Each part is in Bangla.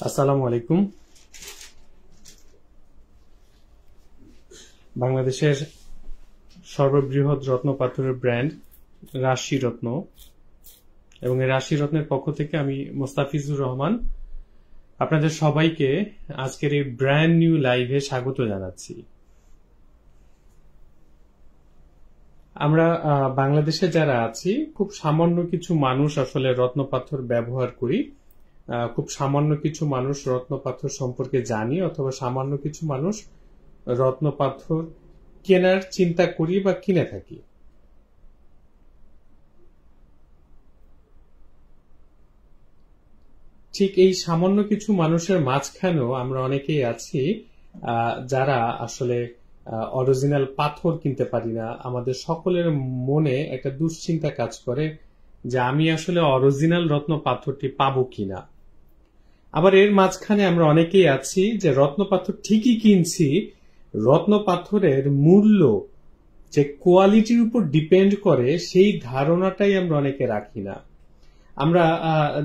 আসসালামু আলাইকুম। বাংলাদেশের সর্ববৃহৎ রত্ন পাথরের ব্র্যান্ড রাশি রত্ন এবং এই রাশি রত্নের পক্ষ থেকে আমি মোস্তাফিজুর রহমান আপনাদের সবাইকে আজকের এই ব্র্যান্ড নিউ লাইভে স্বাগত জানাচ্ছি। আমরা বাংলাদেশে যারা আছি খুব সামান্য কিছু মানুষ আসলে রত্ন পাথর ব্যবহার করি, খুব সামান্য কিছু মানুষ রত্ন পাথর সম্পর্কে জানি, অথবা সামান্য কিছু মানুষ রত্ন পাথর কেনার চিন্তা করি বা কিনে থাকি। ঠিক এই সামান্য কিছু মানুষের মাঝখানেও আমরা অনেকেই আছি যারা আসলে অরিজিনাল পাথর কিনতে পারি না। আমাদের সকলের মনে একটা দুশ্চিন্তা কাজ করে যে আমি আসলে অরিজিনাল রত্ন পাথরটি পাবো কিনা। আবার এর মাঝখানে আমরা অনেকেই আছি যে রত্ন পাথর ঠিকই কিনছি, রত্ন পাথরের মূল্য যে কোয়ালিটির উপর ডিপেন্ড করে সেই ধারণাটাই আমরা অনেকে রাখি না। আমরা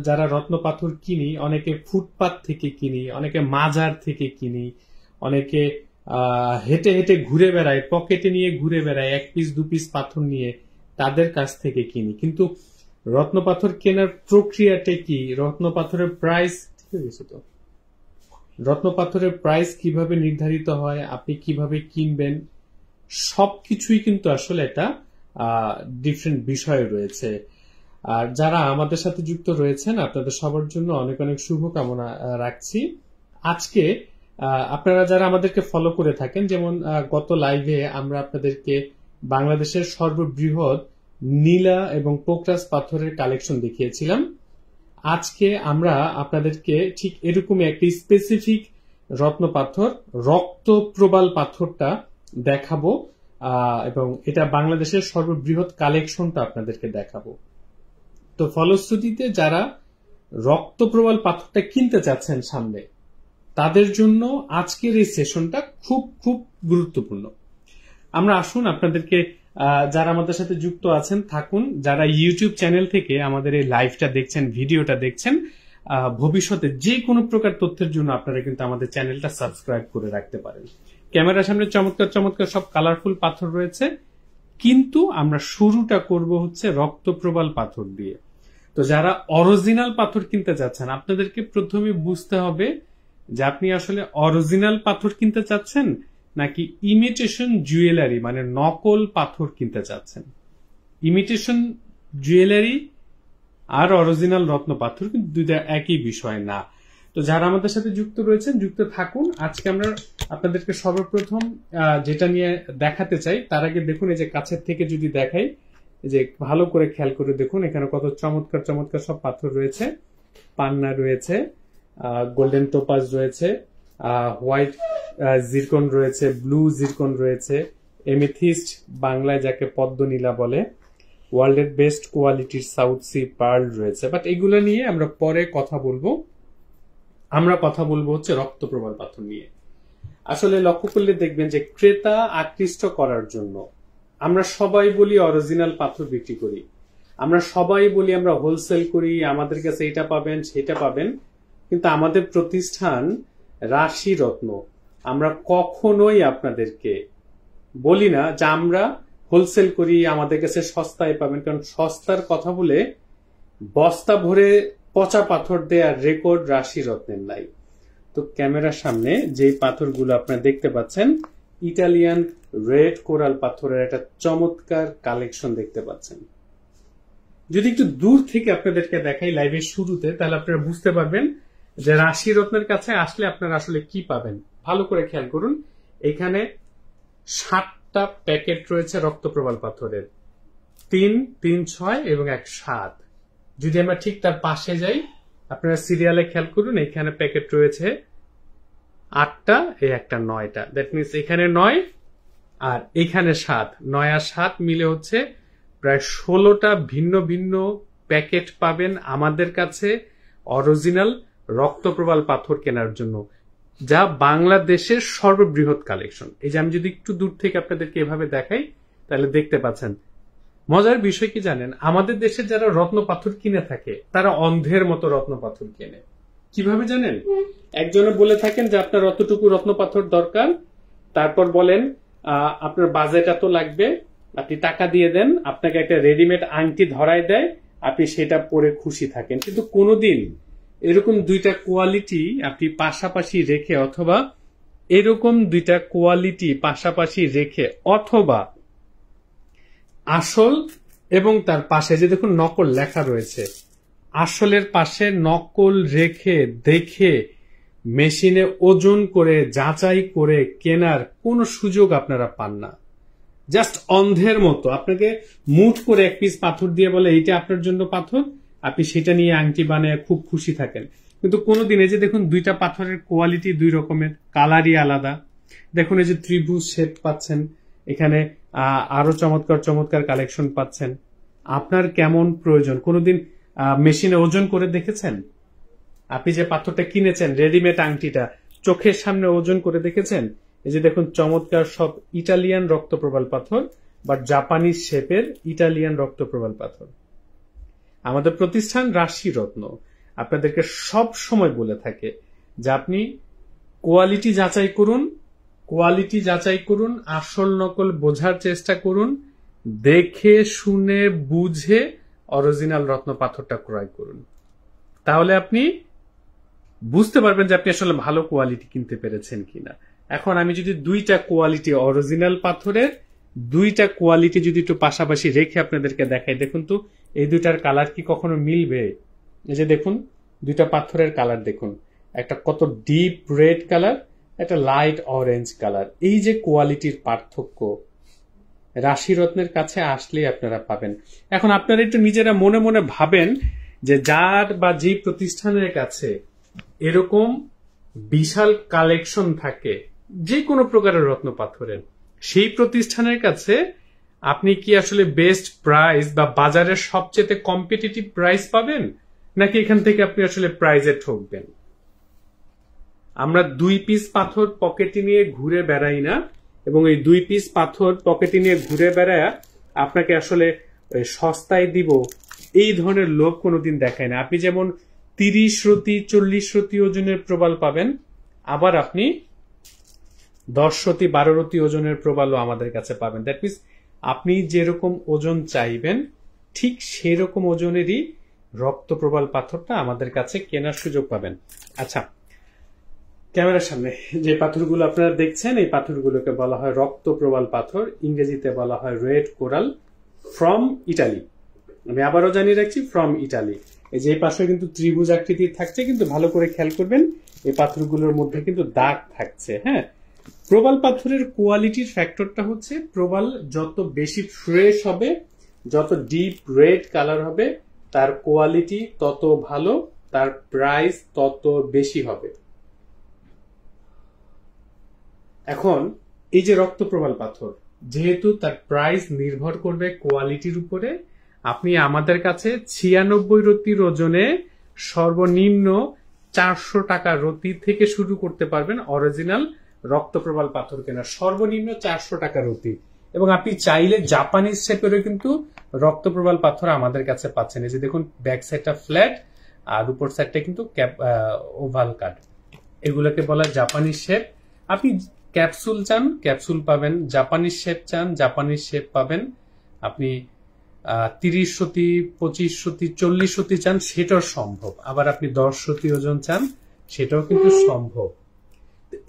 যারা রত্ন পাথর কিনি, অনেকে ফুটপাত থেকে কিনি, অনেকে মাজার থেকে কিনি, অনেকে হেঁটে হেঁটে ঘুরে বেড়ায়, পকেটে নিয়ে ঘুরে বেড়ায়, এক পিস দু পিস পাথর নিয়ে তাদের কাছ থেকে কিনি। কিন্তু রত্ন পাথর কেনার প্রক্রিয়াটা কি, রত্ন পাথরের প্রাইস রত্ন পাথরের প্রাইস কিভাবে নির্ধারিত হয়, আপনি কিভাবে কিনবেন, সবকিছুই কিন্তু আসলে একটা ডিফারেন্ট বিষয় রয়েছে। আর যারা আমাদের সাথে যুক্ত রয়েছেন আপনাদের সবার জন্য অনেক অনেক শুভকামনা রাখছি। আজকে আপনারা যারা আমাদেরকে ফলো করে থাকেন, যেমন গত লাইভে আমরা আপনাদেরকে বাংলাদেশের সর্ববৃহৎ নীলা এবং পোকরাজ পাথরের কালেকশন দেখিয়েছিলাম। আজকে আমরা আপনাদেরকে ঠিক এরকমই একটি স্পেসিফিক রত্ন পাথর, রক্ত প্রবাল পাথরটা দেখাবো এবং এটা বাংলাদেশের সর্ববৃহৎ কালেকশনটা আপনাদেরকে দেখাবো। তো ফলশ্রুতিতে যারা রক্ত প্রবাল পাথরটা কিনতে চাচ্ছেন সামনে, তাদের জন্য আজকের এই সেশনটা খুব খুব গুরুত্বপূর্ণ। আমরা আসুন আপনাদেরকে, যারা আমাদের সাথে যুক্ত আছেন থাকুন, যারা ইউটিউব চ্যানেল থেকে আমাদের এই লাইভটা দেখছেন, ভিডিওটা দেখছেন, ভবিষ্যতে যে কোনো প্রকার তথ্যের জন্য আপনারা কিন্তু আমাদের চ্যানেলটা সাবস্ক্রাইব করে রাখতে পারেন। ক্যামেরার সামনে চমৎকার চমৎকার সব কালারফুল পাথর রয়েছে, কিন্তু আমরা শুরুটা করব হচ্ছে রক্ত প্রবাল পাথর দিয়ে। তো যারা অরিজিনাল পাথর কিনতে চাচ্ছেন, আপনাদেরকে প্রথমে বুঝতে হবে যে আপনি আসলে অরিজিনাল পাথর কিনতে চাচ্ছেন নাকি ইমিটেশন জুয়েলারি মানে নকল পাথর কিনতে চাচ্ছেন। ইমিটেশন জুয়েলারি আর অরিজিনাল রত্ন পাথর কিন্তু দুইটা একই বিষয় না। তো যারা আমাদের সাথে যুক্ত রয়েছেন যুক্ত থাকুন। আজকে আমরা আপনাদেরকে সর্বপ্রথম যেটা নিয়ে দেখাতে চাই, তার আগে দেখুন এই যে কাছের থেকে যদি দেখাই, যে ভালো করে খেয়াল করে দেখুন এখানে কত চমৎকার চমৎকার সব পাথর রয়েছে। পান্না রয়েছে, গোল্ডেন টোপাজ রয়েছে, হোয়াইট জিরকন রয়েছে, ব্লু জিরকন রয়েছে, এমেথিস্ট বাংলায় যাকে পদ্মনীলা বলে, ওয়ার্ল্ডের বেস্ট কোয়ালিটির সাউথ সি পার্ল রয়েছে। বাট এগুলো নিয়ে আমরা পরে কথা বলবো। আমরা কথা বলবো হচ্ছে রক্ত প্রবাল পাথর নিয়ে। আসলে লক্ষ্য করলে দেখবেন যে ক্রেতা আকৃষ্ট করার জন্য আমরা সবাই বলি অরিজিনাল পাথর বিক্রি করি, আমরা সবাই বলি আমরা হোলসেল করি, আমাদের কাছে এটা পাবেন সেটা পাবেন, কিন্তু আমাদের প্রতিষ্ঠান রাশি রত্ন, আমরা কখনোই আপনাদেরকে বলি না যে আমরা হোলসেল করি, আমাদের কাছে সস্তায় পাবেন। কারণ সস্তার কথা বলে বস্তা ভরে পচা পাথর দেওয়ার রেকর্ড রাশি রত্নের নাই। তো ক্যামেরার সামনে যে পাথরগুলো আপনারা দেখতে পাচ্ছেন, ইটালিয়ান রেড কোরাল পাথরের একটা চমৎকার কালেকশন দেখতে পাচ্ছেন। যদি একটু দূর থেকে আপনাদেরকে দেখাই লাইভের শুরুতে, তাহলে আপনারা বুঝতে পারবেন যে রাশি রত্নের কাছে আসলে আপনারা আসলে কি পাবেন। ভালো করে খেয়াল করুন, এখানে 7টা প্যাকেট রয়েছে রক্ত প্রবাল পাথরের, 3, 3, 6 এবং 1, 7। যদি আমরা ঠিক তার পাশে যাই, আপনারা সিরিয়ালে খেয়াল করুন, এখানে প্যাকেট রয়েছে 8টা, এই একটা 9টা। দ্যাট মিনস এখানে 9 আর এখানে 7, 9 আর 7 মিলে হচ্ছে প্রায় 16টা ভিন্ন ভিন্ন প্যাকেট পাবেন আমাদের কাছে অরিজিনাল রক্ত প্রবাল পাথর কেনার জন্য, যা বাংলাদেশের সর্ববৃহৎ কালেকশন। এই যে আমি যদি একটু দূর থেকে আপনাদেরকে এভাবে দেখাই, তাহলে দেখতে পাচ্ছেন। মজার বিষয় কি জানেন, আমাদের দেশে যারা রত্ন পাথর কিনে থাকে তারা অন্ধের মতো রত্ন পাথর কেনে। কিভাবে জানেন? একজনে বলে থাকেন যে আপনার অতটুকু রত্ন পাথর দরকার, তারপর বলেন আপনার বাজেট এত লাগবে, আপনি টাকা দিয়ে দেন, আপনাকে একটা রেডিমেড আংটি ধরায় দেয়, আপনি সেটা পরে খুশি থাকেন। কিন্তু কোনোদিন এরকম দুইটা কোয়ালিটি আপনি পাশাপাশি রেখে, অথবা এরকম দুইটা কোয়ালিটি পাশাপাশি রেখে, অথবা আসল এবং তার পাশে যে দেখুন নকল লেখা রয়েছে, আসলের পাশে নকল রেখে দেখে মেশিনে ওজন করে যাচাই করে কেনার কোনো সুযোগ আপনারা পান না। জাস্ট অন্ধের মতো আপনাকে মুঠ করে এক পিস পাথর দিয়ে বলে এইটা আপনার জন্য পাথর, আপনি সেটা নিয়ে আংটি বানিয়ে খুব খুশি থাকেন। কিন্তু কোনোদিন এই যে দেখুন দুইটা পাথরের কোয়ালিটি দুই রকমের, কালারই আলাদা। দেখুন এই যে ত্রিভুজ শেপ পাচ্ছেন, এখানে আরো চমৎকার চমৎকার কালেকশন পাচ্ছেন। আপনার কেমন প্রয়োজন কোনোদিন মেশিনে ওজন করে দেখেছেন? আপনি যে পাথরটা কিনেছেন, রেডিমেড আংটিটা, চোখের সামনে ওজন করে দেখেছেন? এই যে দেখুন চমৎকার সব ইটালিয়ান রক্তপ্রবাল পাথর বা জাপানিজ শেপের ইটালিয়ান রক্তপ্রবাল পাথর। আমাদের প্রতিষ্ঠান রাশি রত্ন আপনাদেরকে সব সময় বলে থাকে যে আপনি কোয়ালিটি যাচাই করুন, কোয়ালিটি যাচাই করুন, আসল নকল বোঝার চেষ্টা করুন, দেখে শুনে বুঝে অরিজিনাল রত্ন পাথরটা ক্রয় করুন। তাহলে আপনি বুঝতে পারবেন যে আপনি আসলে ভালো কোয়ালিটি কিনতে পেরেছেন কিনা। এখন আমি যদি দুইটা কোয়ালিটি অরিজিনাল পাথরের দুইটা কোয়ালিটি যদি একটু পাশাপাশি রেখে আপনাদেরকে দেখাই, দেখুন তো এই দুইটার কালার কি কখনো মিলবে? এই যে দেখুন দুইটা পাথরের কালার দেখুন, একটা কত ডিপ রেড কালার, একটা লাইট অরেঞ্জ কালার। এই যে কোয়ালিটির পার্থক্য রাশি রত্নের কাছে আসলেই আপনারা পাবেন। এখন আপনারা একটু নিজেরা মনে মনে ভাবেন যে যার বা যে প্রতিষ্ঠানের কাছে এরকম বিশাল কালেকশন থাকে যে কোনো প্রকারের রত্ন পাথরের, সেই প্রতিষ্ঠানের কাছে আপনি কি আসলে বেস্ট প্রাইস বা বাজারের সবচেয়ে কম্পিটিটিভ প্রাইস পাবেন, নাকি এখান থেকে আপনি আসলে প্রাইজে ঠকবেন? আমরা 2 পিস পাথর পকেটে নিয়ে ঘুরে বেড়াই না, এবং এই 2 পিস পাথর পকেটে নিয়ে ঘুরে বেড়ায় আপনাকে আসলে সস্তায় দিব এই ধরনের লোভ কোনোদিন দেখায় না। আপনি যেমন 30 রতি 40 রতি ওজনের প্রবাল পাবেন, আবার আপনি 10 রতি 12 রতি ওজনের প্রবালও আমাদের কাছে পাবেন। দ্যাট মিনস আপনি যেরকম ওজন চাইবেন ঠিক সেরকম ওজনেরই রক্ত প্রবাল পাথরটা আমাদের কাছে কেনার সুযোগ পাবেন। আচ্ছা, ক্যামেরার সামনে যে পাথরগুলো আপনারা দেখছেন এই পাথরগুলোকে বলা হয় রক্ত প্রবাল পাথর, ইংরেজিতে বলা হয় রেড কোরাল, ফ্রম ইটালি। আমি আবারও জানিয়ে রাখছি, ফ্রম ইটালি। এই যে পাশে কিন্তু ত্রিভুজ আকৃতির থাকছে, কিন্তু ভালো করে খেয়াল করবেন এই পাথরগুলোর মধ্যে কিন্তু দাগ থাকছে। হ্যাঁ, প্রবাল পাথরের কোয়ালিটির ফ্যাক্টরটা হচ্ছে প্রবাল যত বেশি ফ্রেশ হবে, যত ডিপ রেড কালার হবে, তার কোয়ালিটি তত ভালো, তার প্রাইস তত বেশি হবে। এখন এই যে রক্ত প্রবাল পাথর, যেহেতু তার প্রাইস নির্ভর করবে কোয়ালিটির উপরে, আপনি আমাদের কাছে 96 রতির ওজনে সর্বনিম্ন 400 টাকা রতি থেকে শুরু করতে পারবেন অরিজিনাল রক্ত প্রবাল পাথর কেনা, সর্বনিম্ন 400 টাকা রতি। এবং আপনি চাইলে জাপানিজ শেপেরও কিন্তু রক্ত প্রবাল পাথর আমাদের কাছে পাচ্ছেন। এই যে দেখুন ব্যাক সাইডটা ফ্ল্যাট আর উপর সাইডটা কিন্তু ওভাল কাট, এগুলোকে বলা জাপানিজ শেপ। আপনি ক্যাপসুল চান ক্যাপসুল পাবেন, জাপানিজ শেপ চান জাপানিজ শেপ পাবেন, আপনি 30 রতি 25 রতি 40 রতি চান সেটাও সম্ভব, আবার আপনি 10 রতি ওজন চান সেটাও কিন্তু সম্ভব।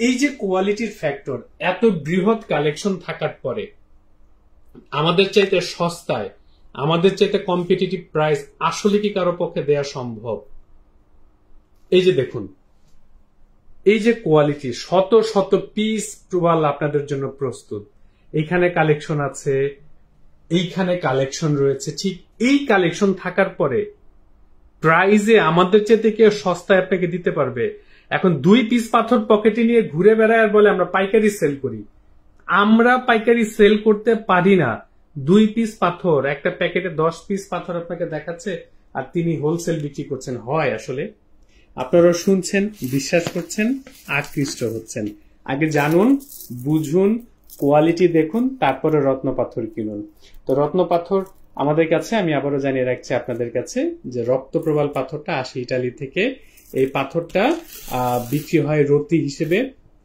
এই যে কোয়ালিটির ফ্যাক্টর, এত বৃহৎ কালেকশন থাকার পরে আমাদের চাইতে সস্তায়, আমাদের চাইতে কম্পিটিটিভ প্রাইস আসলে কি কারো পক্ষে দেয়া সম্ভব? এই যে দেখুন এই যে কোয়ালিটি, শত শত পিস প্রবাল আপনাদের জন্য প্রস্তুত। এইখানে কালেকশন আছে, এইখানে কালেকশন রয়েছে, ঠিক এই কালেকশন থাকার পরে প্রাইজে আমাদের চেয়ে কেউ সস্তায় আপনাকে দিতে পারবে? এখন 2 পিস পাথর পকেটে নিয়ে ঘুরে বেড়ায় আর বলে আমরা পাইকারি সেল করি। আমরা পাইকারি সেল করতে পারি না। 2 পিস পাথর, একটা প্যাকেটে 10 পিস পাথর আপনাকে দেখাচ্ছে আর তিনি হোলসেল বিক্রি করছেন। হয় আসলে আপনারা শুনছেন, বিশ্বাস করছেন, আকৃষ্ট হচ্ছেন। আগে জানুন, বুঝুন, কোয়ালিটি দেখুন, তারপরে রত্ন পাথর কিনুন। তো রত্ন পাথর আমাদের কাছে, আমি আবারও জানিয়ে রাখছি আপনাদের কাছে, যে রক্তপ্রবাল পাথরটা আসে ইটালি থেকে। এই পাথরটা বিক্রি হয় রতি হিসেবে,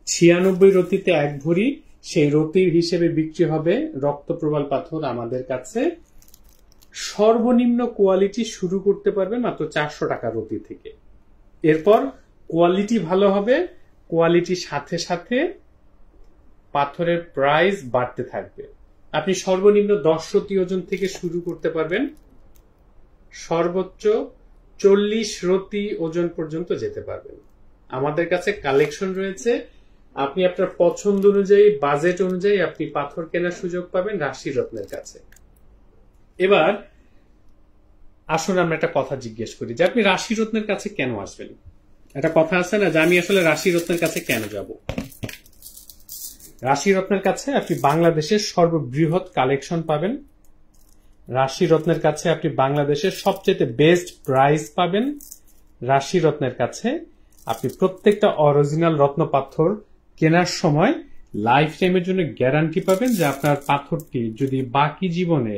96 রতিতে 1 ভরি, সেই রতি হিসেবে বিক্রি হবে রক্তপ্রবাল পাথর আমাদের কাছে। সর্বনিম্ন কোয়ালিটি শুরু করতে পারবেন মাত্র 400 টাকা রতি থেকে। এরপর কোয়ালিটি ভালো হবে, কোয়ালিটির সাথে সাথে পাথরের প্রাইস বাড়তে থাকবে। আপনি সর্বনিম্ন 10 রতি ওজন থেকে শুরু করতে পারবেন, সর্বোচ্চ 40 রতি ওজন পর্যন্ত যেতে পারবেন। আমাদের কাছে কালেকশন রয়েছে, আপনি আপনার পছন্দ অনুযায়ী, বাজেট অনুযায়ী আপনি পাথর কেনার সুযোগ পাবেন রাশি রত্নের কাছে। এবার আসুন আমরা একটা কথা জিজ্ঞেস করি, যে আপনি রাশি রত্নের কাছে কেন আসবেন? একটা কথা আছে না, যে আমি আসলে রাশি রত্নের কাছে কেন যাব? রাশি রত্নের কাছে আপনি বাংলাদেশের সর্ববৃহৎ কালেকশন পাবেন, রাশি রত্নের কাছে আপনি বাংলাদেশের সবচেয়ে বেস্ট প্রাইস পাবেন, রাশি রত্নের কাছে আপনি প্রত্যেকটা অরিজিনাল রত্ন পাথর কেনার সময় লাইফ টাইমের জন্য গ্যারান্টি পাবেন, যে আপনার পাথরটি যদি বাকি জীবনে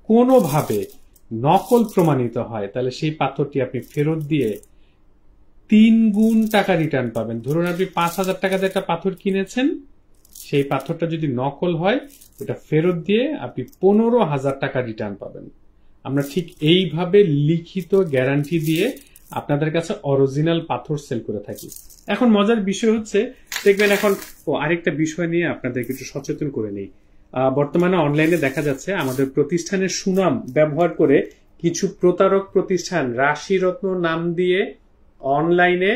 কোনোভাবে নকল প্রমাণিত হয়, তাহলে সেই পাথরটি আপনি ফেরত দিয়ে 3 গুণ টাকা রিটার্ন পাবেন। ধরুন আপনি 5,000 টাকা দিয়ে একটা পাথর কিনেছেন, সেই পাথরটা যদি নকল হয়, ওটা ফেরত দিয়ে আপনি 15,000 টাকা রিটার্ন পাবেন। আমরা ঠিক এইভাবে লিখিত গ্যারান্টি দিয়ে আপনাদের কাছে অরিজিনাল পাথর সেল করে থাকি। এখন মজার বিষয় হচ্ছে, দেখবেন এখন আরেকটা বিষয় নিয়ে আপনাদেরকে একটু সচেতন করে নেই। বর্তমানে অনলাইনে দেখা যাচ্ছে আমাদের প্রতিষ্ঠানের সুনাম ব্যবহার করে কিছু প্রতারক প্রতিষ্ঠান রাশি রত্ন নাম দিয়ে অনলাইনে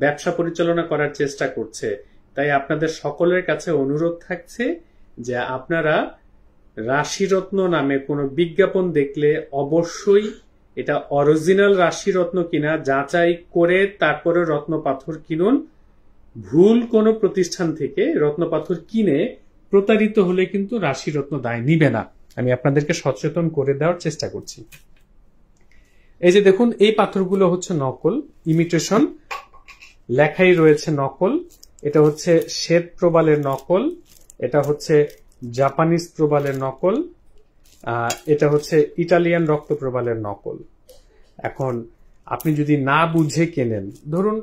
ব্যবসা পরিচালনা করার চেষ্টা করছে। তাই আপনাদের সকলের কাছে অনুরোধ থাকছে যে আপনারা রাশিরত্ন নামে কোনো বিজ্ঞাপন দেখলে অবশ্যই এটা অরিজিনাল রাশিরত্ন কিনা যাচাই করে তারপরে রত্ন পাথর কিনুন। ভুল কোনো প্রতিষ্ঠান থেকে রত্ন পাথর কিনে প্রতারিত হলে কিন্তু রাশিরত্ন দায় নিবে না। আমি আপনাদেরকে সচেতন করে দেওয়ার চেষ্টা করছি। এই যে দেখুন, এই পাথরগুলো হচ্ছে নকল, ইমিটেশন, লেখাই রয়েছে নকল। এটা হচ্ছে শ্বেত প্রবালের নকল, এটা হচ্ছে জাপানিজ প্রবালের নকল, এটা হচ্ছে ইটালিয়ান রক্ত প্রবালের নকল। এখন আপনি যদি না বুঝে কেনেন, ধরুন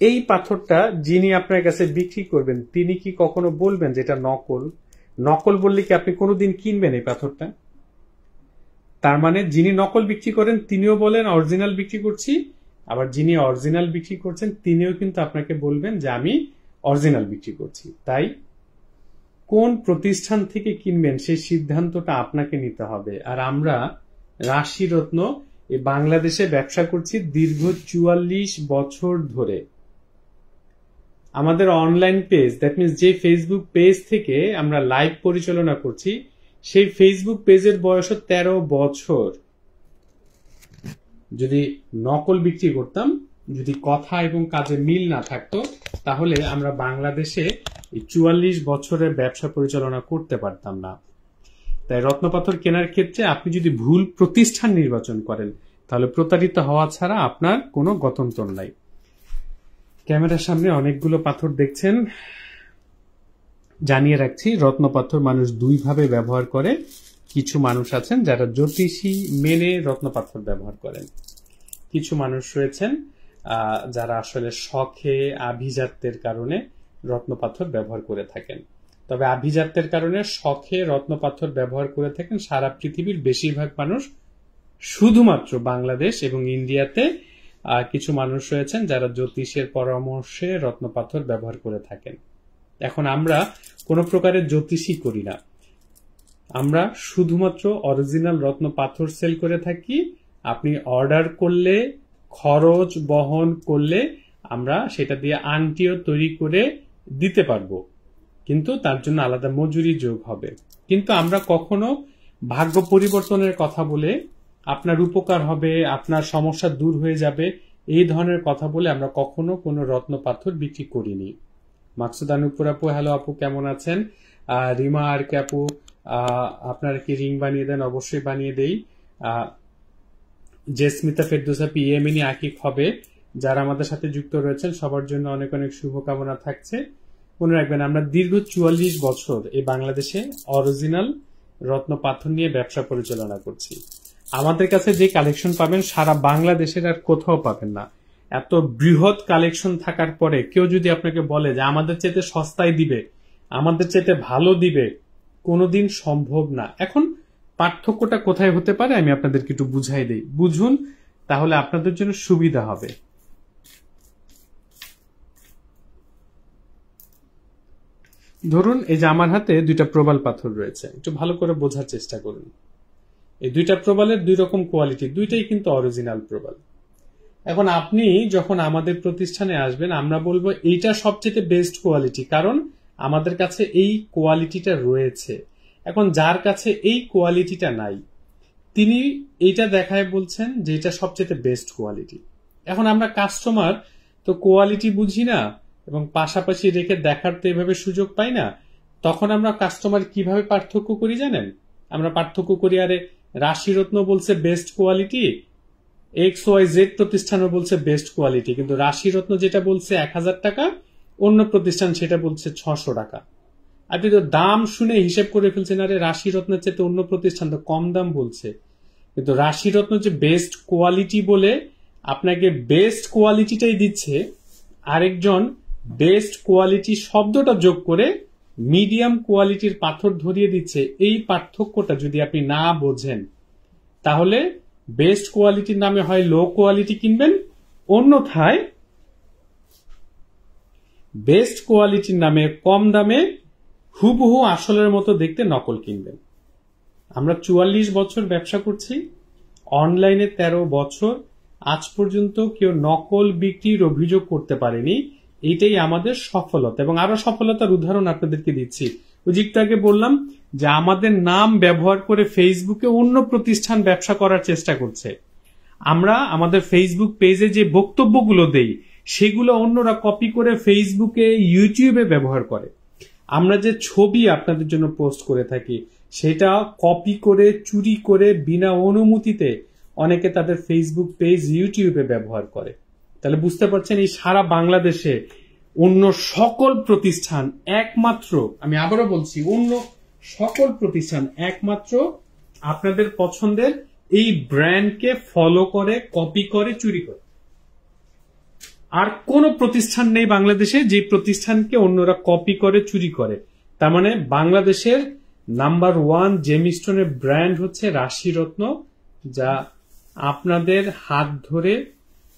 এই পাথরটা যিনি আপনার কাছে বিক্রি করবেন তিনি কি কখনো বলবেন যে এটা নকল? নকল বললে কি আপনি কোনোদিন কিনবেন এই পাথরটা? তার মানে যিনি নকল বিক্রি করেন তিনিও বলেন অরিজিনাল বিক্রি করছি, আবার যিনি অরিজিনাল বিক্রি করছেন তিনিও কিন্তু আপনাকে বলবেন যে আমি অরিজিনাল বিক্রি করছি। তাই কোন প্রতিষ্ঠান থেকে কিনবেন সেই সিদ্ধান্তটা আপনাকে নিতে হবে। আর আমরা রাশিরত্ন এই বাংলাদেশে ব্যবসা করছি দীর্ঘ 44 বছর ধরে। আমাদের অনলাইন পেজ, দ্যাট মিনস যে ফেসবুক পেজ থেকে আমরা লাইভ পরিচালনা করছি, সেই ফেসবুক পেজের বয়স 13 বছর। যদি নকল বিক্রি করতাম, যদি কথা এবং কাজে মিল না থাকতো, তাহলে আমরা বাংলাদেশে এই 44 বছরের ব্যবসা পরিচালনা করতে পারতাম না। তাই রত্নপাথর কেনার ক্ষেত্রে আপনি যদি ভুল প্রতিষ্ঠান নির্বাচন করেন, তাহলে প্রতারিত হওয়া ছাড়া আপনার কোনো গত্যন্তর নাই। ক্যামেরার সামনে অনেকগুলো পাথর দেখছেন। জানিয়ে রাখছি, রত্নপাথর মানুষ দুইভাবে ব্যবহার করে। কিছু মানুষ আছেন যারা জ্যোতিষী মেনে রত্নপাথর ব্যবহার করেন, কিছু মানুষ রয়েছেন যারা আসলে শখে আভিজাত্যের কারণে রত্নপাথর ব্যবহার করে থাকেন। তবে আভিজাত্যের কারণে শখে রত্নপাথর ব্যবহার করে থাকেন সারা পৃথিবীর বেশিরভাগ মানুষ, শুধুমাত্র বাংলাদেশ এবং ইন্ডিয়াতে কিছু মানুষ রয়েছেন যারা জ্যোতিষের পরামর্শে রত্নপাথর ব্যবহার করে থাকেন। এখন আমরা কোনো প্রকারের জ্যোতিষী করি না, আমরা শুধুমাত্র অরিজিনাল রত্ন পাথর সেল করে থাকি। আপনি অর্ডার করলে, খরচ বহন করলে আমরা সেটা দিয়ে আংটিও তৈরি করে দিতে পারবো, কিন্তু তার জন্য আলাদা মজুরি যোগ হবে। কিন্তু আমরা কখনো ভাগ্য পরিবর্তনের কথা বলে আপনার উপকার হবে, আপনার সমস্যা দূর হয়ে যাবে, এই ধরনের কথা বলে আমরা কখনো কোনো রত্ন পাথর বিক্রি করিনি। মাকসুদা নূপুর আপু, হ্যালো আপু, কেমন আছেন? রিমা আর কে আপু, আপনারা কি রিং বানিয়ে দেন? অবশ্যই বানিয়ে দেই। জেসমিতা ফেরদৌসা পিএমএনি আকিক হবে, যারা আমাদের সাথে যুক্ত রয়েছেন সবার জন্য অনেক অনেক শুভকামনা থাকছে। মনে রাখবেন আমরা দীর্ঘ 44 বছর এই বাংলাদেশে অরিজিনাল রত্ন পাথর নিয়ে ব্যবসা পরিচালনা করছি। আমাদের কাছে যে কালেকশন পাবেন সারা বাংলাদেশের আর কোথাও পাবেন না। এত বৃহৎ কালেকশন থাকার পরে কেউ যদি আপনাকে বলে যে আমাদের চাইতে সস্তায় দিবে, আমাদের চাইতে ভালো দিবে, কোনোদিন সম্ভব না। এখন পার্থক্যটা কোথায় হতে পারে আমি আপনাদেরকে একটু বুঝাই দেই, বুঝুন, তাহলে আপনাদের জন্য সুবিধা হবে। ধরুন এই যে আমার হাতে দুইটা প্রবাল পাথর রয়েছে, একটু ভালো করে বোঝার চেষ্টা করুন। এই দুইটা প্রবালের দুই রকম কোয়ালিটি, দুইটাই কিন্তু অরিজিনাল প্রবাল। এখন আপনি যখন আমাদের প্রতিষ্ঠানে আসবেন আমরা বলবো এইটা সবচেয়ে বেস্ট কোয়ালিটি, কারণ আমাদের কাছে এই কোয়ালিটিটা রয়েছে। এখন যার কাছে এই কোয়ালিটিটা নাই তিনি এইটা দেখায় বলছেন যে এটা সবচেয়ে বেস্ট কোয়ালিটি। এখন আমরা কাস্টমার তো কোয়ালিটি বুঝি না এবং পাশাপাশি রেখে দেখার তো এভাবে সুযোগ পাই না, তখন আমরা কাস্টমার কিভাবে পার্থক্য করি জানেন? আমরা পার্থক্য করি, আরে রাশিরত্ন বলছে বেস্ট কোয়ালিটি, XYZ প্রতিষ্ঠানও বলছে বেস্ট কোয়ালিটি, কিন্তু রাশিরত্ন যেটা বলছে 1000 টাকা, অন্য প্রতিষ্ঠান সেটা বলছে 600 টাকা। আপনি তো দাম শুনে হিসেব করে ফেলছেন, আরে রাশিরত্নের চেয়ে অন্য প্রতিষ্ঠান তো কম দাম বলছে, কিন্তু রাশিরত্ন যে বেস্ট কোয়ালিটি বলে আপনাকে বেস্ট কোয়ালিটিটাই দিচ্ছে, আরেকজন বেস্ট কোয়ালিটি শব্দটা যোগ করে মিডিয়াম কোয়ালিটির পাথর ধরিয়ে দিচ্ছে। এই পার্থক্যটা যদি আপনি না বোঝেন তাহলে বেস্ট কোয়ালিটির নামে হয় লো কোয়ালিটি কিনবেন, অন্যথায় বেস্ট কোয়ালিটির নামে কম দামে হুবহু আসলের মতো দেখতে নকল কিনবেন। আমরা 44 বছর ব্যবসা করছি, অনলাইনে 13 বছর, আজ পর্যন্ত কেউ নকল বিক্রির অভিযোগ করতে পারেনি। এটাই আমাদের সফলতা, এবং আরো সফলতার উদাহরণ আপনাদেরকে দিচ্ছি। একটু আগে বললাম যে আমাদের নাম ব্যবহার করে ফেসবুকে অন্য প্রতিষ্ঠান ব্যবসা করার চেষ্টা করছে। আমরা আমাদের ফেসবুক পেজে যে বক্তব্যগুলো দেই সেগুলো অন্যরা কপি করে ফেসবুকে, ইউটিউবে ব্যবহার করে। আমরা যে ছবি আপনাদের জন্য পোস্ট করে থাকি সেটা কপি করে, চুরি করে, বিনা অনুমতিতে অনেকে তাদের ফেসবুক পেজ, ইউটিউবে ব্যবহার করে। তাহলে বুঝতে পারছেন এই সারা বাংলাদেশে অন্য সকল প্রতিষ্ঠান একমাত্র, আমি আবারও বলছি, অন্য সকল প্রতিষ্ঠান একমাত্র আপনাদের পছন্দের এই ব্র্যান্ডকে ফলো করে, কপি করে, চুরি করে। আর কোন প্রতিষ্ঠান নেই বাংলাদেশে যে প্রতিষ্ঠানকে অন্যরা কপি করে, চুরি করে। তার মানে বাংলাদেশের নাম্বার 1 জেমস্টোনের ব্র্যান্ড হচ্ছে রাশিরত্ন, যা আপনাদের হাত ধরে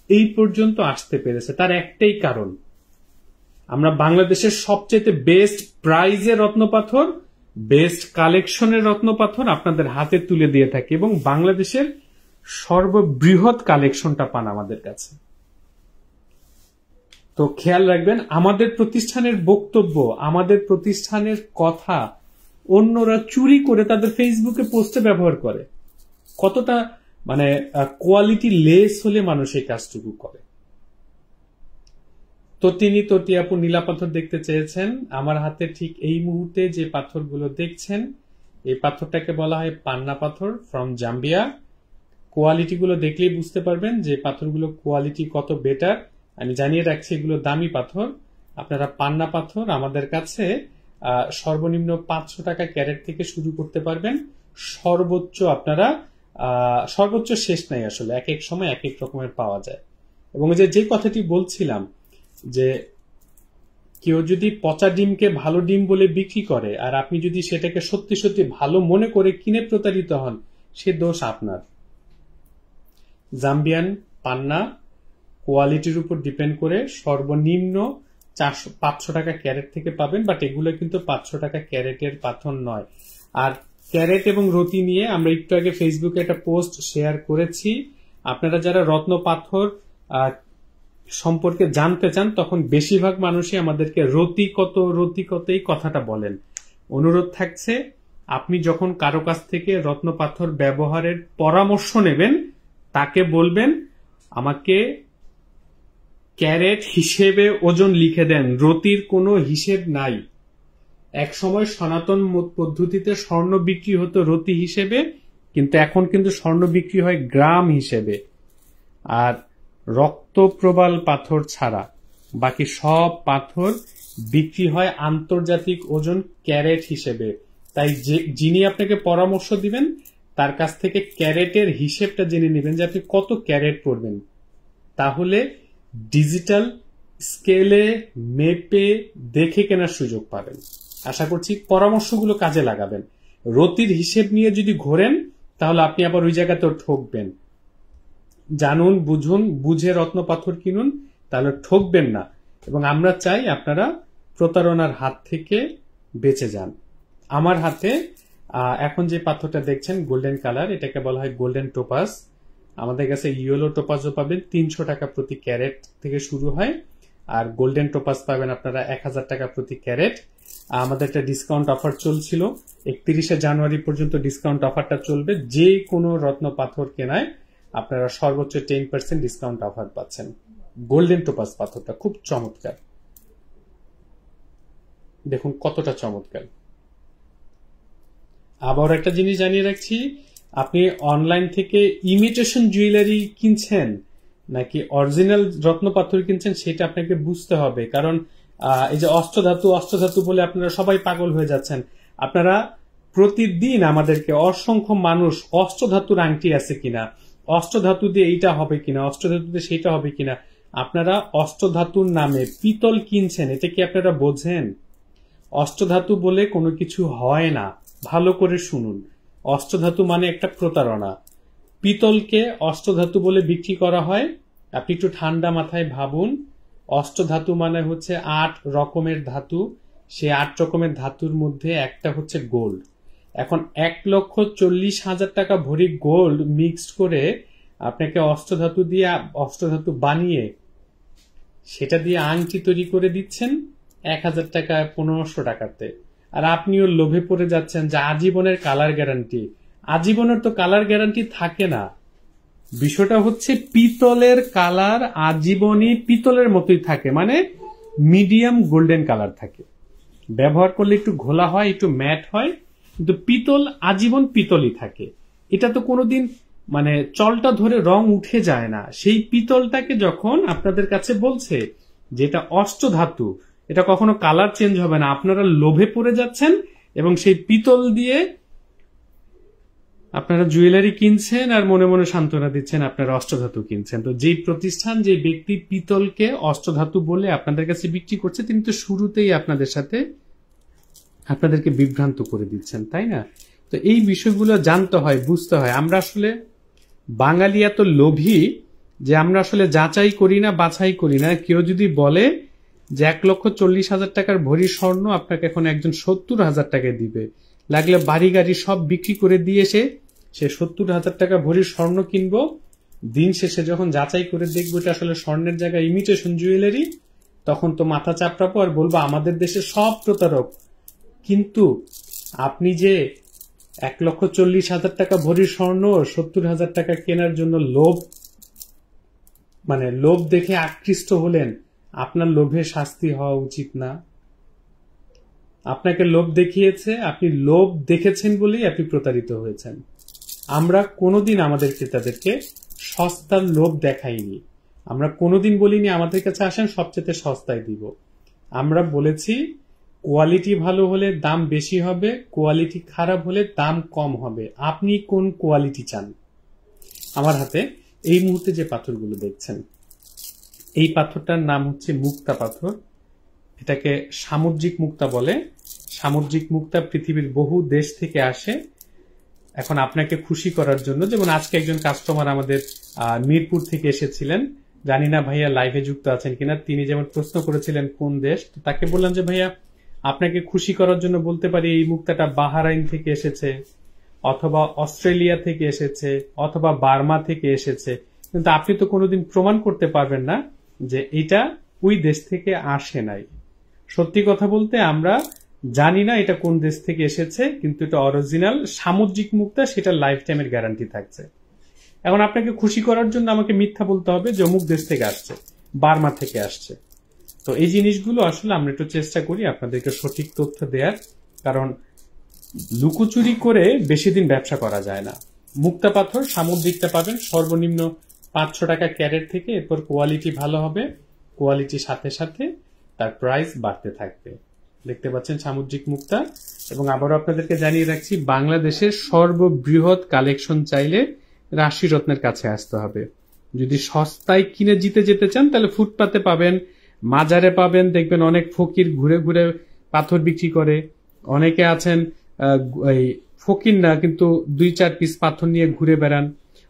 এই পর্যন্ত আসতে পেরেছে। তার একটাই কারণ, আমরা বাংলাদেশের সবচেয়ে বেস্ট প্রাইজের রত্নপাথর, বেস্ট কালেকশনের রত্নপাথর আপনাদের হাতে তুলে দিয়ে থাকি, এবং বাংলাদেশের সর্ববৃহৎ কালেকশনটা পান আমাদের কাছে। তো খেয়াল রাখবেন, আমাদের প্রতিষ্ঠানের বক্তব্য, আমাদের প্রতিষ্ঠানের কথা অন্যরা চুরি করে তাদের ফেসবুকে পোস্টে ব্যবহার করে। কতটা মানে কোয়ালিটি লেস হলে মানুষ এই কাজটুকু করে। তটি আপু নীলা পাথর দেখতে চেয়েছেন। আমার হাতে ঠিক এই মুহূর্তে যে পাথরগুলো দেখছেন এই পাথরটাকে বলা হয় পান্না পাথর ফ্রম জাম্বিয়া। কোয়ালিটিগুলো দেখলেই বুঝতে পারবেন যে পাথরগুলো কোয়ালিটি কত বেটার। আমি জানিয়ে রাখছি এগুলো দামি পাথর। আপনারা পান্না পাথর আমাদের কাছে সর্বনিম্ন 500 টাকা ক্যারেট থেকে শুরু করতে পারবেন। সর্বোচ্চ আপনারা সর্বোচ্চ শেষ নাই, আসলে এক এক সময় এক এক রকমের পাওয়া যায়। এবং যে কথাটি বলছিলাম যে কেউ যদি পচা ডিমকে ভালো ডিম বলে বিক্রি করে আর আপনি যদি সেটাকে সত্যি সত্যি ভালো মনে করে কিনে প্রতারিত হন, সে দোষ আপনার। জাম্বিয়ান পান্না কোয়ালিটির উপর ডিপেন্ড করে সর্বনিম্ন 500 টাকা ক্যারেট থেকে পাবেন, বাট এগুলো কিন্তু 500 টাকা ক্যারেটের পাথর নয়। আর ক্যারেট এবং রতি নিয়ে আমরা একটু আগে ফেসবুকে একটা পোস্ট শেয়ার করেছি। আপনারা যারা রত্ন পাথর সম্পর্কে জানতে চান তখন বেশিরভাগ মানুষই আমাদেরকে রতি কত এই কথাটা বলেন। অনুরোধ থাকছে, আপনি যখন কারো কাছ থেকে রত্ন পাথর ব্যবহারের পরামর্শ নেবেন তাকে বলবেন আমাকে ক্যারেট হিসেবে ওজন লিখে দেন, রতির কোনো হিসেব নাই। এক সময় সনাতন পদ্ধতিতে স্বর্ণ বিক্রি হতো রতি হিসেবে, কিন্তু এখন কিন্তু স্বর্ণ বিক্রি হয় গ্রাম হিসেবে। আর রক্ত প্রবাল পাথর ছাড়া বাকি সব পাথর বিক্রি হয় আন্তর্জাতিক ওজন ক্যারেট হিসেবে। তাই যিনি আপনাকে পরামর্শ দিবেন তার কাছ থেকে ক্যারেটের হিসেবটা জেনে নেবেন যে আপনি কত ক্যারেট পড়বেন, তাহলে ডিজিটাল স্কেলে মেপে দেখে কেনার সুযোগ পাবেন। আশা করছি পরামর্শগুলো কাজে লাগাবেন। রতির হিসেব নিয়ে যদি ঘোরেন তাহলে আপনি আবার ওই জায়গাতেও ঠকবেন। জানুন, বুঝুন, বুঝে রত্ন পাথর কিনুন, তাহলে ঠকবেন না। এবং আমরা চাই আপনারা প্রতারণার হাত থেকে বেঁচে যান। আমার হাতে এখন যে পাথরটা দেখছেন গোল্ডেন কালার, এটাকে বলা হয় গোল্ডেন টোপাস। আমাদের কাছে ইয়েলো টোপাসও পাবেন, 300 টাকা প্রতি ক্যারেট থেকে শুরু হয়। আর গোল্ডেন টোপাস পাবেন আপনারা 1000 টাকা প্রতি ক্যারেট। আমাদের একটা ডিসকাউন্ট অফার চলছিল, 31শে জানুয়ারি পর্যন্ত ডিসকাউন্ট অফারটা চলবে। যে কোনো রত্ন পাথর কেনায় আপনারা সর্বোচ্চ 10% ডিসকাউন্ট অফার পাচ্ছেন। গোল্ডেন টোপাস পাথরটা খুব চমৎকার, দেখুন কতটা চমৎকার। আবার একটা জিনিস জানিয়ে রাখছি, আপনি অনলাইন থেকে ইমিটেশন জুয়েলারি কিনছেন নাকি অরিজিনাল রত্ন পাথর কিনছেন সেটা আপনাকে বুঝতে হবে। কারণ এই যে অষ্টধাতু বলে আপনারা সবাই পাগল হয়ে যাচ্ছেন। আপনারা প্রতিদিন আমাদেরকে অসংখ্য মানুষ অষ্টধাতুর আংটি আছে কিনা, অষ্টধাতু দিয়ে এইটা হবে কিনা, অষ্টধাতু দিয়ে সেইটা হবে কিনা, আপনারা অষ্টধাতুর নামে পিতল কিনছেন, এটা কি আপনারা বোঝেন? অষ্টধাতু বলে কোনো কিছু হয় না, ভালো করে শুনুন। অষ্টধাতু মানে একটা প্রতারণা। পিতলকে অষ্টধাতু বলে বিক্রি করা হয়। আপনি একটু ঠান্ডা মাথায় ভাবুন, অষ্টধাতু মানে হচ্ছে 8 রকমের ধাতু, সেই 8 রকমের ধাতুর মধ্যে একটা হচ্ছে গোল্ড। এখন 1,40,000 টাকা ভরি গোল্ড মিক্সড করে আপনাকে অষ্টধাতু দিয়ে অষ্টধাতু বানিয়ে সেটা দিয়ে আংটি তৈরি করে দিচ্ছেন 1000 টাকা 1500 টাকাতে। আর আপনিও লোভে পড়ে যাচ্ছেন যে আজীবনের কালার গ্যারান্টি। আজীবনের তো কালার গ্যারান্টি থাকে না। বিষয়টা হচ্ছে পিতলের কালার আজীবনই পিতলের মতোই থাকে, মানে মিডিয়াম গোল্ডেন কালার থাকে। ব্যবহার করলে একটু ঘোলা হয়, একটু ম্যাট হয়, কিন্তু পিতল আজীবন পিতলই থাকে। এটা তো কোনোদিন মানে চলটা ধরে রং উঠে যায় না। সেই পিতলটাকে যখন আপনাদের কাছে বলছে যে এটা অষ্টধাতু, এটা কখনো কালার চেঞ্জ হবে না, আপনারা লোভে পড়ে যাচ্ছেন এবং সেই পিতল দিয়ে আপনারা জুয়েলারি কিনছেন আর মনে মনে সান্ত্বনা দিচ্ছেন আপনারা অষ্টধাতু কিনছেন। তো যেই প্রতিষ্ঠান, যে ব্যক্তি পিতলকে অষ্টধাতু বলে আপনাদের কাছে বিক্রি করছে, তিনি তো শুরুতেই আপনাদেরকে বিভ্রান্ত করে দিচ্ছেন, তাই না? তো এই বিষয়গুলো জানতে হয়, বুঝতে হয়। আমরা আসলে বাঙালি এত লোভী যে আমরা আসলে যাচাই করি না, বাছাই করি না। কেউ যদি বলে যে 1,40,000 টাকার ভরি স্বর্ণ আপনাকে এখন একজন 70,000 টাকায় দিবে, লাগলে বাড়ি গাড়ি সব বিক্রি করে দিয়ে সে 70,000 টাকা ভরি স্বর্ণ কিনবো। দিন শেষে যখন যাচাই করে দেখবো এটা আসলে স্বর্ণের জায়গায় ইমিটেশন জুয়েলারি, তখন তো মাথা চাপড়াবো আর বলবো আমাদের দেশে সব প্রতারক। কিন্তু আপনি যে 1,40,000 টাকা ভরি স্বর্ণ 70,000 টাকা কেনার জন্য লোভ দেখে আকৃষ্ট হলেন, আপনার লোভে শাস্তি হওয়া উচিত না? আপনাকে লোভ দেখিয়েছে, আপনি লোভ দেখেছেন বলেই আপনি প্রতারিত হয়েছেন। আমরা কোনোদিন আমাদের ক্রেতাদেরকে সস্তার লোভ দেখাইনি। আমরা কোনোদিন বলিনি আমাদের কাছে আসেন সবচেয়ে সস্তায় দিব। আমরা বলেছি কোয়ালিটি ভালো হলে দাম বেশি হবে, কোয়ালিটি খারাপ হলে দাম কম হবে। আপনি কোন কোয়ালিটি চান? আমার হাতে এই মুহূর্তে যে পাথরগুলো দেখছেন, এই পাথরটার নাম হচ্ছে মুক্তা পাথর। এটাকে সামুদ্রিক মুক্তা বলে। সামুদ্রিক মুক্তা পৃথিবীর বহু দেশ থেকে আসে। এখন আপনাকে খুশি করার জন্য, যেমন আজকে একজন কাস্টমার আমাদের মিরপুর থেকে এসেছিলেন, জানি না ভাইয়া লাইভে যুক্ত আছেন কিনা, তিনি যেমন প্রশ্ন করেছিলেন কোন দেশ, তো তাকে বললাম যে ভাইয়া আপনাকে খুশি করার জন্য বলতে পারি এই মুক্তাটা বাহরাইন থেকে এসেছে, অথবা অস্ট্রেলিয়া থেকে এসেছে, অথবা বার্মা থেকে এসেছে, কিন্তু আপনি তো কোনোদিন প্রমাণ করতে পারবেন না যে এটা ওই দেশ থেকে আসে নাই। সত্যি কথা বলতে আমরা জানি না এটা কোন দেশ থেকে এসেছে, কিন্তু এটা অরিজিনাল সামুদ্রিক মুক্তা, সেটা লাইফ টাইমের গ্যারান্টি থাকছে। এখন আপনাকে খুশি করার জন্য আমাকে মিথ্যা বলতে হবে যে অমুক দেশ থেকে আসছে, বার্মা থেকে আসছে। তো এই জিনিসগুলো আসলে আমরা একটু চেষ্টা করি আপনাদেরকে সঠিক তথ্য দেওয়ার, কারণ লুকোচুরি করে বেশি দিন ব্যবসা করা যায় না। মুক্তা পাথর সামুদ্রিকটা পাবেন সর্বনিম্ন 500 টাকা ক্যারেট থেকে, এরপর কোয়ালিটি ভালো হবে, কোয়ালিটির সাথে সাথে তার প্রাইস বাড়তে থাকবে। দেখতে পাচ্ছেন সামুদ্রিক মুক্তা। এবং আবারও আপনাদেরকে জানিয়ে রাখছি, বাংলাদেশের সর্ববৃহৎ কালেকশন চাইলে রাশি রত্নের কাছে আসতে হবে। যদি সস্তায় কিনে জিতে যেতে চান তাহলে ফুটপাতে পাবেন, মাজারে পাবেন। দেখবেন অনেক ফকির ঘুরে ঘুরে পাথর বিক্রি করে। অনেকে আছেন ফকির না, কিন্তু 2-4 পিস পাথর নিয়ে ঘুরে বেড়ান।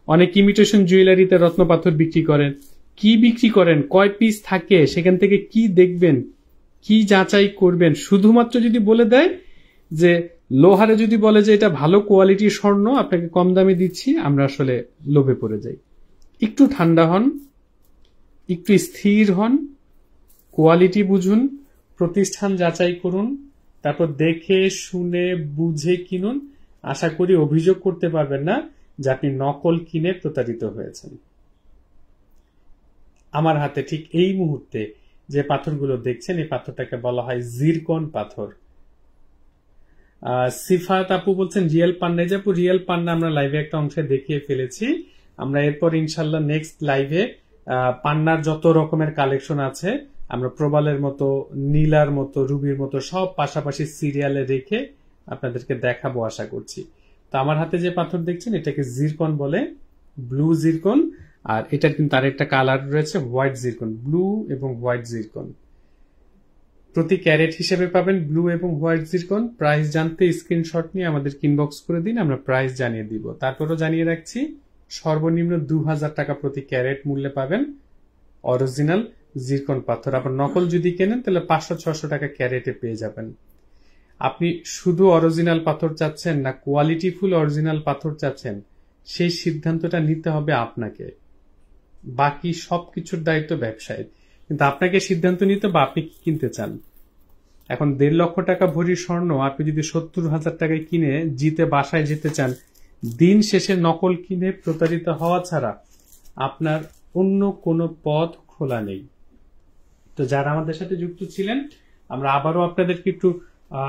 অনেক ইমিটেশন জুয়েলারিতে রত্ন পাথর বিক্রি করেন। কি বিক্রি করেন, কয় পিস থাকে, সেখান থেকে কি দেখবেন, কি যাচাই করবেন? শুধুমাত্র যদি বলে দেয় যে লোহারে যদি বলে যে এটা ভালো কোয়ালিটির স্বর্ণ, আপনাকে কম দামে দিচ্ছি, আমরা আসলে লোভে পড়ে যাই। একটু ঠান্ডা হন, একটু স্থির হন, কোয়ালিটি বুঝুন, প্রতিষ্ঠান যাচাই করুন, তারপর দেখে শুনে বুঝে কিনুন। আশা করি অভিযোগ করতে পারবেন না যে আপনি নকল কিনে প্রতারিত হয়েছেন। আমার হাতে ঠিক এই মুহূর্তে যে পাথরগুলো দেখছেন, এই পাথরটাকে বলা হয় জিরকন পাথর। সিফাত আপু বলছেন রিয়েল পান্না। আপু রিয়েল পান্না আমরা লাইভে একটা অংশে দেখিয়ে ফেলেছি। আমরা এরপর ইনশাল্লাহ নেক্সট লাইভে পান্নার যত রকমের কালেকশন আছে আমরা প্রবালের মতো, নীলার মতো, রুবির মতো সব পাশাপাশি সিরিয়ালে রেখে আপনাদেরকে দেখাবো আশা করছি। তো আমার হাতে যে পাথর দেখছেন এটাকে জিরকন বলে, ব্লু জিরকন। আর এটার কিন্তু আরেকটা কালার রয়েছে হোয়াইট জিরকন, ব্লু এবং হোয়াইট জিরকন। প্রতি ক্যারেট হিসেবে পাবেন ব্লু এবং হোয়াইট জিরকন। প্রাইস জানতে স্ক্রিনশট নিয়ে আমাদের ইনবক্স করে দিন, আমরা প্রাইস জানিয়ে দিব। তারপরও জানিয়ে রাখছি, সর্বনিম্ন 2000 টাকা প্রতি ক্যারেট মূল্যে পাবেন অরিজিনাল জিরকন পাথর। আবার নকল যদি কেনেন তাহলে 500-600 টাকা ক্যারেটে পেয়ে যাবেন। আপনি শুধু অরিজিনাল পাথর চাচ্ছেন না কোয়ালিটি ফুল অরিজিনাল পাথর চাচ্ছেন, সেই সিদ্ধান্তটা নিতে হবে আপনাকে। বাকি সবকিছুর দায়িত্ব ব্যবসায়ী, কিন্তু আপনাকে সিদ্ধান্ত নিতে বা আপনি কি কিনতে চান। এখন 1.5 লক্ষ টাকা ভরির স্বর্ণ আপনি যদি 70,000 টাকায় কিনে জিতে বাসায় যেতে চান, দিন শেষে নকল কিনে প্রতারিত হওয়া ছাড়া আপনার অন্য কোনো পথ খোলা নেই। তো যারা আমাদের সাথে যুক্ত ছিলেন, আমরা আবারও আপনাদেরকে একটু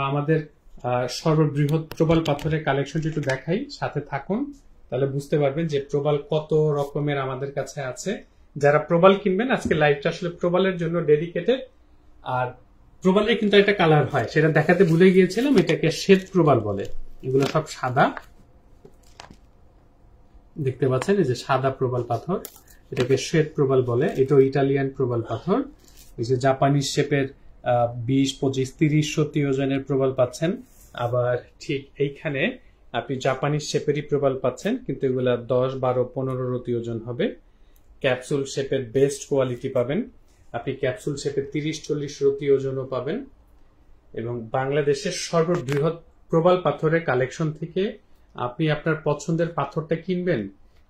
আমাদের সর্ববৃহৎ প্রবাল পাথরের কালেকশনটি একটু দেখাই, সাথে থাকুন, তাহলে বুঝতে পারবেন যে প্রবাল কত রকমের আমাদের কাছে আছে। যারা প্রবাল কিনবেন, আজকে লাইভটা আসলে প্রবালের জন্য ডেডিকেটেড। আর প্রবালের কিন্তু একটা কালার হয়, সেটা দেখাতে ভুলে গিয়েছিলাম, এটাকে শ্বেত প্রবাল বলে। এগুলো সব সাদা, দেখতে পাচ্ছেন এই যে সাদা প্রবাল পাথর, এটাকে শ্বেত প্রবাল বলে। এটাও ইটালিয়ান প্রবাল পাথর। এই যে জাপানিজ শেপের 20, 25, 30 ওজনের প্রবাল পাচ্ছেন। আবার ঠিক এইখানে আপনি জাপানিজ শেপেরই প্রবাল পাচ্ছেন, কিন্তু এগুলা 10, 12, 15 ওজন হবে। ক্যাপসুল শেপের বেস্ট কোয়ালিটি পাবেন। আপনি ক্যাপসুল শেপের 30-40 ওজনও পাবেন। এবং বাংলাদেশের সর্ববৃহৎ প্রবাল পাথরের কালেকশন থেকে আপনি আপনার পছন্দের পাথরটা কিনবেন,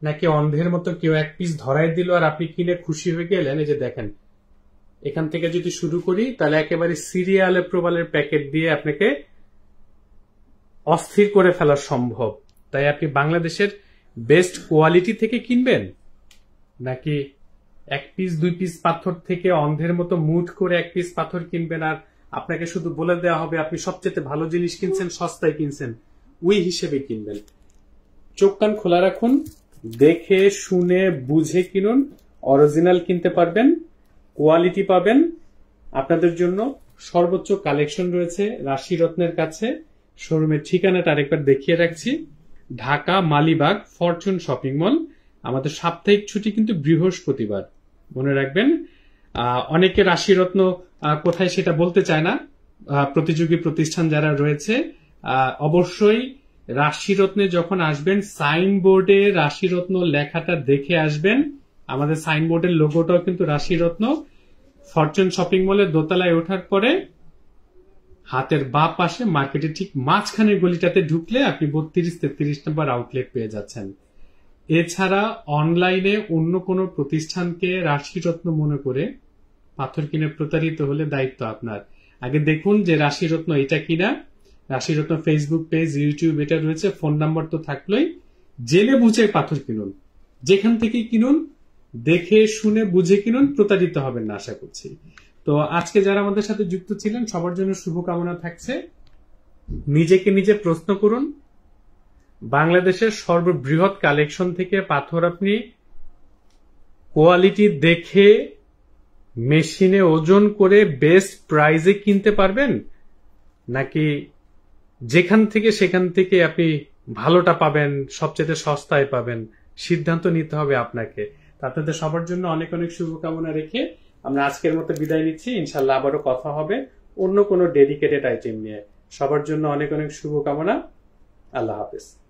নাকি অন্ধের মতো কেউ এক পিস ধরাই দিল আর আপনি কিনে খুশি হয়ে গেলেন? এই যে দেখেন, এখান থেকে যদি শুরু করি তাহলে একেবারে সিরিয়ালে প্রবালের প্যাকেট দিয়ে আপনাকে অস্থির করে ফেলা সম্ভব। তাই আপনি বাংলাদেশের বেস্ট কোয়ালিটি থেকে কিনবেন, নাকি 1 পিস 2 পিস পাথর থেকে অন্ধের মতো মুঠ করে 1 পিস পাথর কিনবেন আর আপনাকে শুধু বলে দেওয়া হবে আপনি সবচেয়ে ভালো জিনিস কিনছেন, সস্তায় কিনছেন, ওই হিসেবে কিনবেন? চোখ কান খোলা রাখুন, দেখে শুনে বুঝে কিনুন। অরিজিনাল কিনতে পারবেন, কোয়ালিটি পাবেন। আপনাদের জন্য সর্বোচ্চ কালেকশন রয়েছে রাশি রত্নের কাছে। শোরুমের ঠিকানাটা আরেকবার দেখিয়ে রাখছি, Dhaka Malibagh Fortune shopping mall. আমাদের সাপ্তাহিক ছুটি কিন্তু বৃহস্পতিবার, মনে রাখবেন। অনেকে রাশি রত্ন কোথায় সেটা বলতে চায় না। প্রতিযোগী প্রতিষ্ঠান যারা রয়েছে, অবশ্যই রাশি রত্নে যখন আসবেন সাইনবোর্ডে রাশি রত্ন লেখাটা দেখে আসবেন। আমাদের সাইনবোর্ডের লোগোটাও কিন্তু রাশি রত্ন। ফরচুন শপিং মলের দোতলায় ওঠার পরে হাতের বাঁ পাশে মার্কেটের ঠিক মাঝখানের গলিটাতে ঢুকলে আপনি 32-33 নম্বর আউটলেট পেয়ে যাচ্ছেন। এছাড়া অনলাইনে অন্য কোনো প্রতিষ্ঠানকে রাশি রত্ন মনে করে পাথর কিনে প্রতারিত হলে দায়িত্ব আপনার। আগে দেখুন যে রাশি রত্ন এটা কিনা। রাশি রত্ন ফেসবুক পেজ, ইউটিউব এটা রয়েছে, ফোন নাম্বার তো থাকলোই। জেনে বুঝে পাথর কিনুন, যেখান থেকে কিনুন দেখে শুনে বুঝে কিনুন, প্রতারিত হবেন না আশা করছি। তো আজকে যারা আমাদের সাথে যুক্ত ছিলেন সবার জন্য শুভকামনা থাকছে। নিজেকে নিজে প্রশ্ন করুন, বাংলাদেশের সর্ববৃহৎ কালেকশন থেকে পাথর আপনি কোয়ালিটি দেখে মেশিনে ওজন করে বেস্ট প্রাইজে কিনতে পারবেন, নাকি যেখান থেকে সেখান থেকে আপনি ভালোটা পাবেন, সবচেয়ে সস্তায় পাবেন? সিদ্ধান্ত নিতে হবে আপনাকে। আপনাদের সবার জন্য অনেক অনেক শুভকামনা রেখে আমরা আজকের মতো বিদায় নিচ্ছি। ইনশাল্লাহ আবারও কথা হবে অন্য কোনো ডেডিকেটেড আইটেম নিয়ে। সবার জন্য অনেক অনেক শুভকামনা। আল্লাহ হাফেজ।